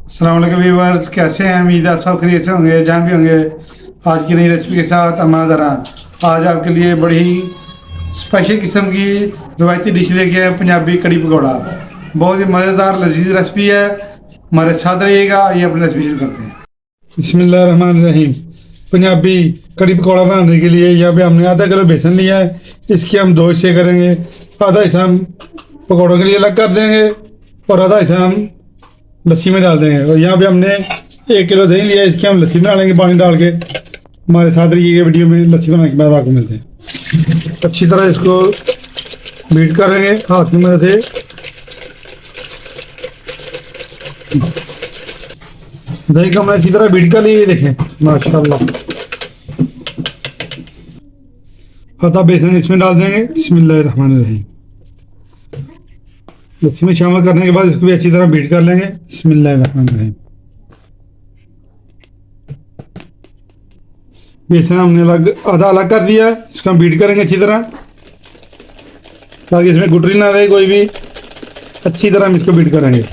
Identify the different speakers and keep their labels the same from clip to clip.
Speaker 1: अस्सलाम वालेकुम व्यूअर्स, कैसे हैं? उम्मीद है आप सब खैरियत से होंगे जहाँ भी होंगे। आज की नई रेसिपी के साथ अमान दरा आज आपके लिए बड़ी ही स्पेशल किस्म की रवायती डिश लेके आए, पंजाबी कड़ी पकौड़ा। बहुत ही मज़ेदार लजीज रेसिपी है, हमारे साथ रहिएगा। ये अपनी रेसिपी शुरू करते हैं। बिस्मिल्लाहिर्रहमानिर्रहीम। पंजाबी कड़ी पकौड़ा बनाने के लिए यहाँ पे हमने आधा किलो बेसन लिया है। इसके हम दो हिस्से करेंगे। आधा हिस्सा हम पकौड़ों के लिए अलग कर देंगे और आधा हिस्सा हम लस्सी में डाल देंगे। और यहाँ पे हमने 1 किलो दही लिया है, इसकी हम लस्सी बना लेंगे पानी डाल के। हमारे साथ रहिएगा, वीडियो में लस्सी बनाने के बाद आपको मिलते हैं। अच्छी तरह इसको बीट करेंगे हाथ की मदद से। दही को हमने अच्छी तरह बीट कर लिया, ये देखें माशाल्लाह। आधा बेसन इसमें डाल देंगे। बिस्मिल्लाहिर्रहमानिर्रहीम। लस्सी में शामिल करने के बाद इसको भी अच्छी तरह बीट कर लेंगे। बिस्मिल्लाहिर्रहमानिर्रहीम। बेसन हमने आधा अलग कर दिया, इसको हम बीट करेंगे अच्छी तरह ताकि इसमें गुठली ना रहे कोई भी। अच्छी तरह हम इसको बीट करेंगे।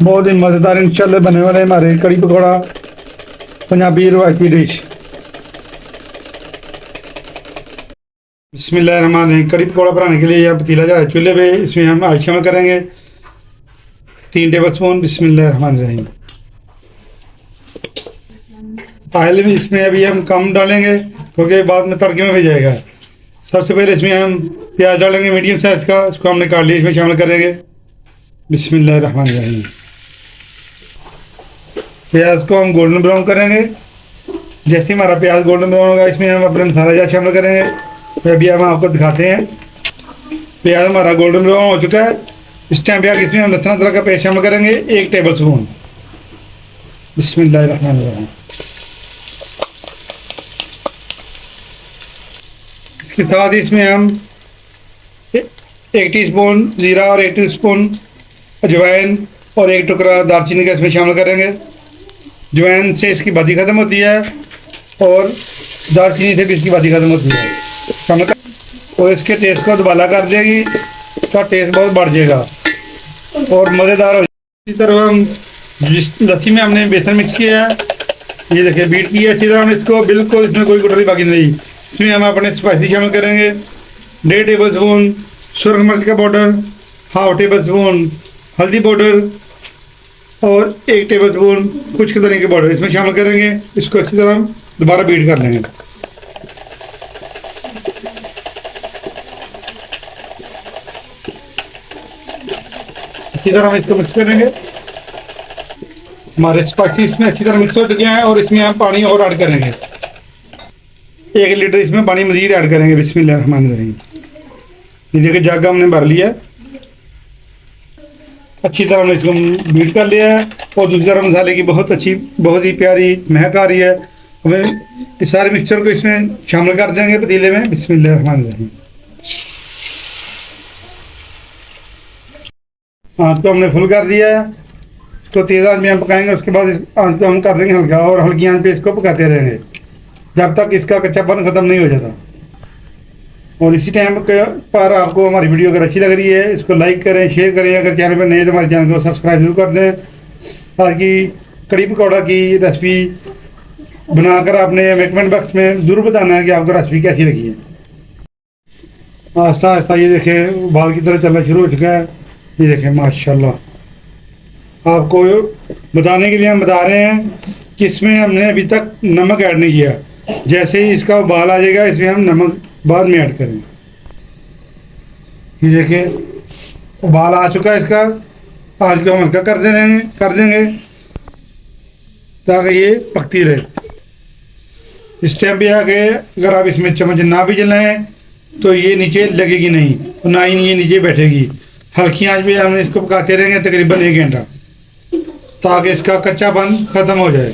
Speaker 1: बहुत ही मज़ेदार इंशाल्लाह बनने वाले हमारे कड़ी पकौड़ा पंजाबी रवायती डिश। बिस्मिल्लाहिर्रहमानिर्रहीम। कड़ी पकौड़ा बनाने के लिए यह पतीला जला चूल्हे पे, इसमें हम ऑयल शामिल करेंगे 3 टेबल स्पून। बिस्मिल्लाहिर्रहमानिर्रहीम। ऑयल भी इसमें अभी हम कम डालेंगे क्योंकि बाद में तड़के में भी जाएगा। सबसे पहले इसमें हम प्याज डालेंगे मीडियम साइज़ का, इसको हमने काट लिया, इसमें शामिल करेंगे। बिस्मिल्लाहिर्रहमानिर्रहीम। प्याज को हम गोल्डन ब्राउन करेंगे। जैसे हमारा प्याज गोल्डन ब्राउन होगा, इसमें हम अपने मसाला जार शामिल करेंगे। तो अभी हम आपको दिखाते हैं। प्याज हमारा गोल्डन ब्राउन हो चुका है। इस टाइम पे इसमें हम लहसुन अदरक का पेस्ट शामिल करेंगे 1 टेबल स्पून। बिस्मिल्लाहिर्रहमानिर्रहीम। इसके साथ ही इसमें हम 1 टीस्पून ज़ीरा और 1 टीस्पून अजवाइन और 1 टुकड़ा दालचीनी का इसमें शामिल करेंगे। अजवाइन से इसकी बादी ख़त्म होती है और दालचीनी से भी इसकी बादी ख़त्म होती है। और इसके टेस्ट को दोबारा कर देगी, इसका टेस्ट बहुत बढ़ जाएगा और मज़ेदार हो जाएगा। इसी तरह हम जिस लस्सी में हमने बेसन मिक्स किया है, ये देखिए बीट किया अच्छी तरह हमने इसको, बिल्कुल इसमें कोई गुठली बाकी नहीं। इसमें हम अपने स्पाइसी शामिल करेंगे 1.5 टेबल स्पून सुरख मिर्च का पाउडर, 1/2 टेबल स्पून हल्दी पाउडर और 1 टेबल स्पून खुश्क धनिया के पाउडर इसमें शामिल करेंगे। इसको अच्छी तरह दोबारा बीट कर लेंगे। अच्छी तरह हम इसको मिक्स करेंगे। हमारे स्पाइसी इसमें अच्छी तरह मिक्स हो चुके हैं और इसमें हम पानी और ऐड करेंगे। 1 लीटर इसमें पानी मज़ीद ऐड करेंगे। बिस्मिल्लाहिर्रहमानिर्रहीम। ये देखिए जग हमने भर लिया है। अच्छी तरह हमने इसको बीट कर लिया है और दूसरी तरफ मसाले की बहुत ही प्यारी महक आ रही है। हमें इस सारे मिक्सचर को इसमें शामिल कर देंगे पतीले में। बिस्मिल्लाहिर्रहमानिर्रहीम। आँच को हमने फुल कर दिया है। इसको तेज़ आंच में हम पकाएंगे। उसके बाद इस आँच को हम कर देंगे हल्का और हल्की आंच पे इसको पकाते रहेंगे जब तक इसका कच्चापन ख़त्म नहीं हो जाता। और इसी टाइम पर आपको हमारी वीडियो अगर अच्छी लग रही है, इसको लाइक करें, शेयर करें। अगर चैनल पर नए तो हमारे चैनल को सब्सक्राइब जरूर कर दें ताकि कड़ी पकौड़ा की रेसिपी बनाकर आपने हमें कमेंट बॉक्स में ज़रूर बताना है कि आपको रेसिपी कैसी लगी है। आहिस्ता आहिस्ता ये देखें बाल की तरह चलना शुरू हो चुका है। ये देखें माशाल्लाह। आपको बताने के लिए हम बता रहे हैं कि इसमें हमने अभी तक नमक ऐड नहीं किया। जैसे ही इसका उबाल आ जाएगा, इसमें हम नमक बाद में ऐड करेंगे। ये देखिए उबाल आ चुका है इसका। आँच को हम हल्का कर देंगे ताकि ये पकती रहे। इस टाइम पे आके अगर आप इसमें चम्मच ना भी जलाएं तो ये नीचे लगेगी नहीं और ना ही ये नीचे बैठेगी। हल्की आंच पे हम इसको पकाते रहेंगे तकरीबन 1 घंटा ताकि इसका कच्चापन ख़त्म हो जाए।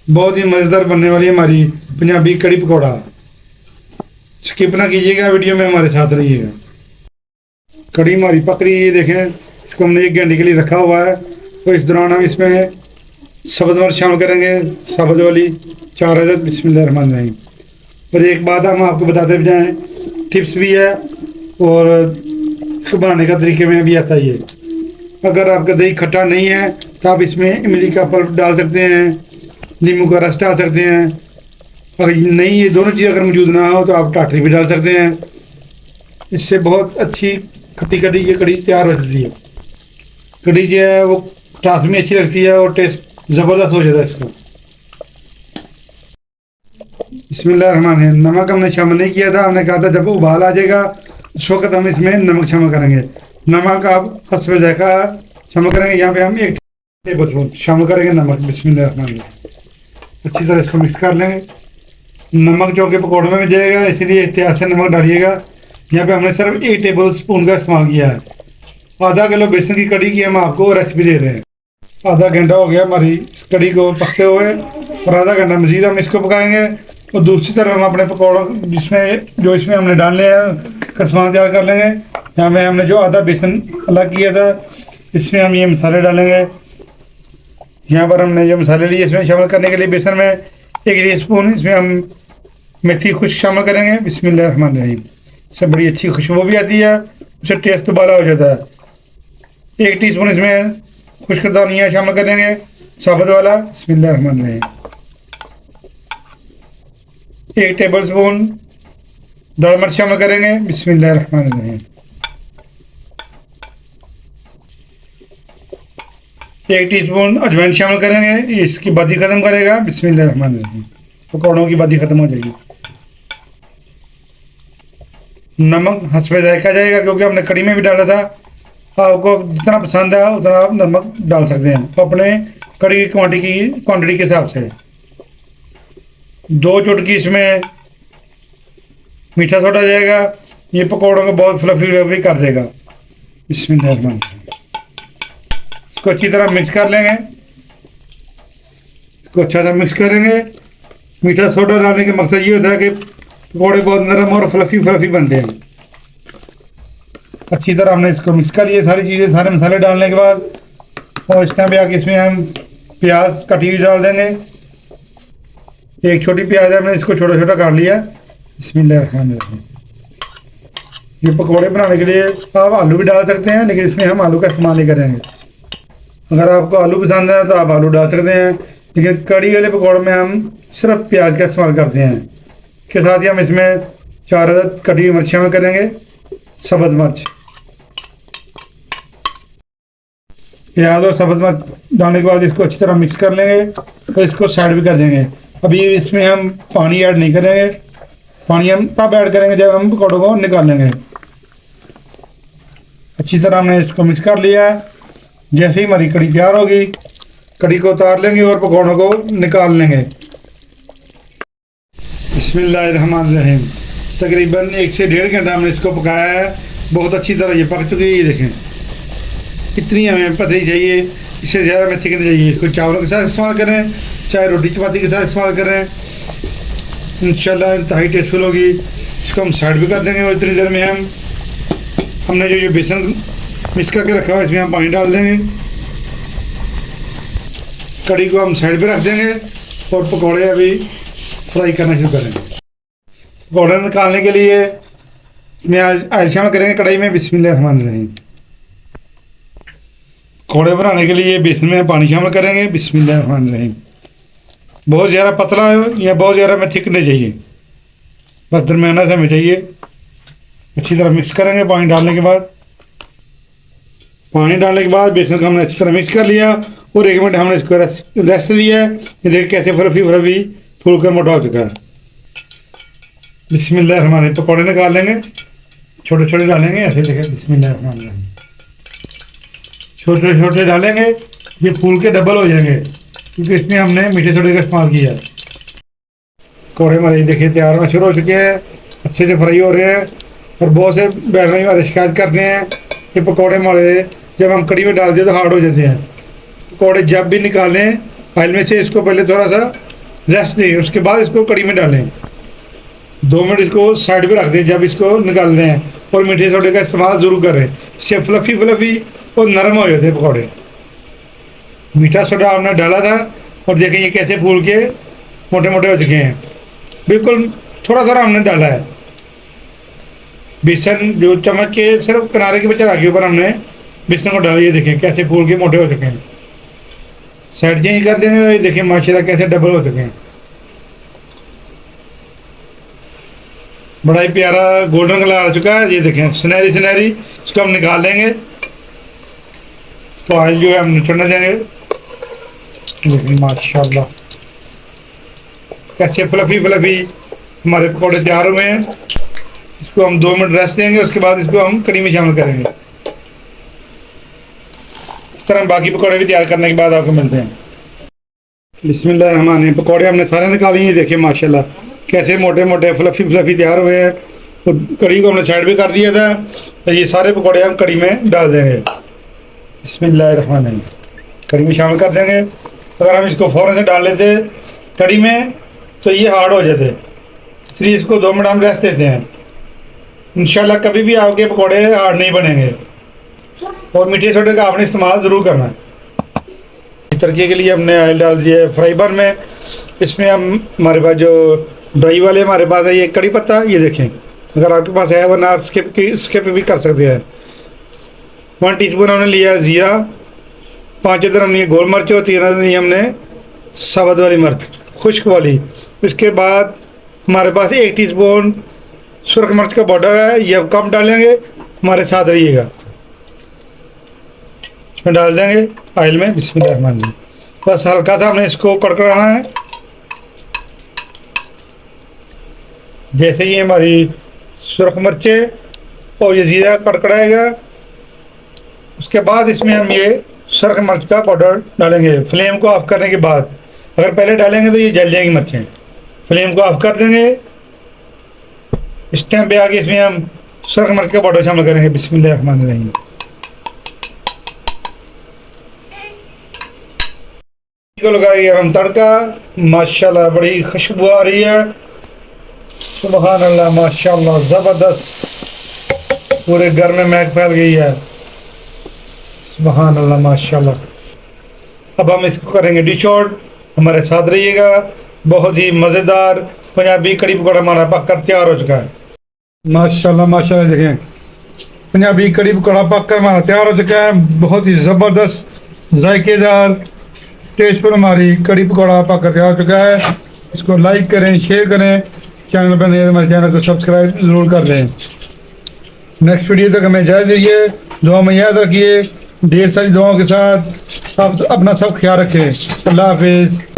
Speaker 1: बहुत ही मज़ेदार बनने वाली हमारी पंजाबी कड़ी पकौड़ा। स्किप ना कीजिएगा, वीडियो में हमारे साथ रहिएगा। कड़ी हमारी पक रही है, ये देखें। इसको हमने 1 घंटे के लिए रखा हुआ है। तो इस दौरान हम इसमें सब्ज़ मिर्च शामिल करेंगे, साबुत वाली 4 अदद। बिस्मिल्लाहिर्रहमानिर्रहीम। और एक बात हम आपको बताते जाएँ, टिप्स भी है और इसको बनाने का तरीके में भी आता है। ये अगर आपका दही खट्टा नहीं है तो आप इसमें इमली का पल्प डाल सकते हैं, नींबू का रस डाल सकते हैं। अगर नहीं, ये दोनों चीज़ अगर मौजूद ना हो तो आप टाटरी भी डाल सकते हैं। इससे बहुत अच्छी खट्टी खट्टी ये कढ़ी तैयार हो जाती है। कढ़ी जो है वो टास में अच्छी लगती है और टेस्ट ज़बरदस्त हो जाता है इसका। बिस्मिल्लाहिर्रहमानिर्रहीम। नमक हमने शामिल नहीं किया था, हमने कहा था जब उबाल आ जाएगा उस वक्त हम इसमें नमक शामिल करेंगे। नमक आप हस्बे जायका शामिल करेंगे। यहाँ पे हम 1 टेबल स्पून शामिल करेंगे नमक। बिस्मिल्लाहिर्रहमानिर्रहीम। अच्छी तरह इसको मिक्स कर लेंगे। नमक जो कि पकौड़े में भी जाएगा, इसीलिए एहतियात से नमक डालिएगा। यहाँ पे हमने सिर्फ 1 टेबल स्पून का इस्तेमाल किया है। आधा किलो बेसन की कढ़ी की हम आपको रेसिपी दे रहे हैं। आधा घंटा हो गया हमारी इस कढ़ी को पकते हुए, और आधा घंटा मज़ीद हम इसको पकाएंगे। और दूसरी तरफ हम अपने पकौड़ों इसमें हमने डालने हैं का सामान तैयार कर लेंगे। यहाँ में हमने जो आधा बेसन अलग किया था, इसमें हम ये मसाले डालेंगे। यहाँ पर हमने जो मसाले लिए इसमें शामिल करने के लिए बेसन में 1 टीस्पून इसमें हम मेथी खुश्क शामिल करेंगे। बिस्मिल्लाहिर्रहमानिर्रहीम। इससे बड़ी अच्छी खुशबू भी आती है, उससे टेस्ट दोबारा हो जाता है। 1 टीस्पून इसमें खुश्क धनिया शामिल करेंगे, साबुत वाला। बिस्मिल्लाहिर्रहमानिर्रहीम। 1 टेबल स्पून दाल मिर्च शामिल करेंगे। बिस्मिल्लाहिर्रहमानिर्रहीम। 1 टीस्पून अजवाइन शामिल करेंगे, इसकी बदी ख़त्म करेगा। बिस्मिल्लाहिर्रहमानिर्रहीम। पकौड़ों की बदी ख़त्म हो जाएगी। नमक हस्बे जायका जाएगा, क्योंकि हमने कढ़ी में भी डाला था। आपको जितना पसंद है उतना आप नमक डाल सकते हैं अपने कढ़ी की क्वांटिटी के हिसाब से। 2 चुटकी इसमें मीठा सोडा जाएगा, ये पकौड़ों को बहुत फ्लफी कर देगा। बिस्मिल्लाहिर्रहमानिर्रहीम। इसको अच्छी तरह मिक्स कर लेंगे। इसको अच्छा सा मिक्स करेंगे। मीठा सोडा डालने का मकसद ये होता है कि पकौड़े बहुत नरम और फ्लफी बनते हैं। अच्छी तरह हमने इसको मिक्स कर लिया सारी चीज़ें, सारे मसाले डालने के बाद। और इस टाइम पे आके इसमें हम प्याज कटी हुई डाल देंगे। 1 छोटी प्याज है, हमने इसको छोटा छोटा काट लिया। बिस्मिल्लाहिर्रहमानिर्रहीम। ये पकौड़े बनाने के लिए आप आलू भी डाल सकते हैं, लेकिन इसमें हम आलू का इस्तेमाल नहीं करेंगे। अगर आपको आलू पसंद है तो आप आलू डाल सकते हैं, लेकिन कढ़ी वाले पकौड़े में हम सिर्फ प्याज का इस्तेमाल करते हैं। के साथ ही हम इसमें 4 अदद कटी हुई मिर्च शामिल करेंगे, सब्ज़ मिर्च। प्याज और सब्ज़ मिर्च डालने के बाद इसको अच्छी तरह मिक्स कर लेंगे और इसको साइड भी कर देंगे। अभी इसमें हम पानी ऐड नहीं करेंगे। पानी हम तब ऐड करेंगे जब हम पकौड़ों को निकालेंगे। अच्छी तरह हमने इसको मिक्स कर लिया है। जैसे ही हमारी कढ़ी तैयार होगी, कढ़ी को उतार लेंगे और पकौड़ों को निकाल लेंगे। बिस्मिल्लाहिर्रहमानिर्रहीम। तकरीबन 1 से 1.5 घंटा हमने इसको पकाया है। बहुत अच्छी तरह ये पक चुकी है। ये देखें, इतनी हमें पतली चाहिए, इससे ज़्यादा हमें थिक नहीं चाहिए। इसको चावलों के साथ इस्तेमाल करें, चाहे रोटी चपाती के साथ इस्तेमाल करें, इंशाल्लाह इंतहाई टेस्टफुल होगी। इसको हम साइड भी कर देंगे। और इतनी देर में हमने जो बेसन मिक्स करके रखा हुआ है, इसमें हम पानी डाल देंगे। कढ़ी को हम साइड पे रख देंगे और पकौड़े अभी फ्राई करना शुरू करेंगे। पकौड़े निकालने के लिए मैं ऑयल शामिल करेंगे कढ़ाई में। बिस्मिल्लाहिर्रहमानिर्रहीम। पकौड़े बनाने के लिए बेसन में पानी शामिल करेंगे। बिस्मिल्लाहिर्रहमानिर्रहीम। बहुत ज़्यादा पतला या बहुत ज़्यादा में थिक नहीं चाहिए, बस दरमियाना से हमें चाहिए। अच्छी तरह मिक्स करेंगे। पानी डालने के बाद बेसन को हमने अच्छी तरह मिक्स कर लिया और 1 मिनट हमने इसको रेस्ट दिया है। ये देखिए कैसे फ्लफी फूल कर मोटा हो चुका है। बिस्मिल्लाहिर्रहमानिर्रहीम। पकौड़े निकाल लेंगे, छोटे छोटे डालेंगे। ऐसे देखें, बिस्मिल्लाहिर्रहमानिर्रहीम। छोटे छोटे डालेंगे, ये फूल के डबल हो जाएंगे, क्योंकि इसमें हमने मीठे सोडे का इस्तेमाल किया है। पकौड़े हमारे देखिए तैयार होना शुरू हो चुके हैं, अच्छे से फ्राई हो रहे हैं। और बहुत से बैगन वाले शिकायत करते हैं कि पकौड़े हमारे जब हम कढ़ी में डालते हैं तो हार्ड हो जाते हैं। पकौड़े जब भी निकालें ऑयल में से, इसको पहले थोड़ा सा रेस्ट दें, उसके बाद इसको कढ़ी में डालें। 2 मिनट इसको साइड पे रख दें जब इसको निकालते हैं। और मीठे सोडे का इस्तेमाल ज़रूर करें, इससे फ्लफी और नरम हो जाते हैं पकौड़े। मीठा सोडा हमने डाला था और देखें ये कैसे फूल के मोटे मोटे हो चुके हैं। बिल्कुल थोड़ा थोड़ा हमने डाला है। बेसन जो चम्मच के सिर्फ किनारे के बच्चे आगे ऊपर हमने बेसन को डालिए, देखें कैसे फूल के मोटे हो चुके हैं। साइड चेंज कर देंगे, ये देखें माशाल्लाह कैसे डबल हो चुके हैं। बड़ा ही प्यारा गोल्डन कलर आ चुका है, ये देखें सुनहरी सुनहरी। इसको हम निकाल लेंगे, इसको ऑयल जो है हम निचोड़ने देंगे। देखें माशाल्लाह कैसे फ्लफी फ्लफी हमारे पकौड़े तैयार हुए हैं। इसको हम 2 मिनट रेस्ट देंगे, उसके बाद इसको हम कड़ी में शामिल करेंगे। इस तरह बाकी पकौड़े भी तैयार करने के बाद आपको मिलते हैं। बिस्मिल्लाहिर्रहमानिर्रहीम। पकौड़े हमने सारे निकाले हैं, देखिए माशाल्लाह कैसे मोटे मोटे फ्लफी फ्लफी तैयार हुए हैं। तो कड़ी को हमने साइड भी कर दिया था, तो ये सारे पकौड़े हम कड़ी में डाल देंगे। बिस्मिल्लाहिर्रहमानिर्रहीम। कड़ी में शामिल कर देंगे। अगर हम इसको फ़ौरन से डाल लेते कड़ी में तो ये हार्ड हो जाते, इसलिए इसको 2 मिनट हम रेस्ट देते हैं। इंशाल्लाह कभी भी आपके पकौड़े हार्ड नहीं बनेंगे। और मीठे सोडे का आपने इस्तेमाल ज़रूर करना है। तड़के के लिए हमने ऑयल डाल दिया है फ्राई पैन में। इसमें हम हमारे पास जो ड्राई वाले हमारे पास है, ये कड़ी पत्ता, ये देखें अगर आपके पास है, वरना आप स्किप भी कर सकते हैं। 1 टीस्पून हमने लिया ज़ीरा, 5 इधर हमने गोल मिर्च और 3 हमने साबुत वाली मिर्च खुश्क वाली। उसके बाद हमारे पास 1 टीस्पून सुरख मिर्च का पाउडर है, ये अब कम डालेंगे, हमारे साथ रहिएगा। इसमें डाल देंगे ऑयल में। बिस्मिल्लाहिर्रहमानिर्रहीम। बस हल्का सा हमने इसको कड़कड़ाना है। जैसे ही हमारी सुरख मिर्चें और ये ज़ीरा कड़कड़ाएगा, उसके बाद इसमें हम ये सुरख मिर्च का पाउडर डालेंगे फ्लेम को ऑफ करने के बाद। अगर पहले डालेंगे तो ये जल जाएंगी मिर्चें। फ्लेम को ऑफ कर देंगे। इस टाइम पे आके इसमें हम सुरख मिर्च का पाउडर शामिल करेंगे। बिस्मिल्लाहिर्रहमानिर्रहीम। को लगाइए हम तड़का, माशाल्लाह बड़ी खुशबू आ रही है। सुभान अल्लाह, माशाल्लाह ज़बरदस्त, पूरे घर में महक फैल गई है। सुभान अल्लाह माशाल्लाह। अब हम इसको करेंगे डिश आउट। हमारे साथ रहिएगा। बहुत ही मज़ेदार पंजाबी कड़ी पकौड़ा हमारा पककर तैयार हो चुका है। माशाल्लाह माशाल्लाह, देखें पंजाबी कड़ी पकौड़ा पककर हमारा तैयार हो चुका है। बहुत ही ज़बरदस्त जायकेदार टेस्टफुल हमारी कड़ी पकौड़ा पककर तैयार हो चुका है। इसको लाइक करें, शेयर करें, चैनल पर नहीं है हमारे चैनल को सब्सक्राइब ज़रूर कर लें। नेक्स्ट वीडियो तक हमें इजाज़त दीजिए। दुआ में याद रखिए, ढेर सारी दुआओं के साथ आप अपना सब ख्याल रखें। अल्लाह हाफिज़।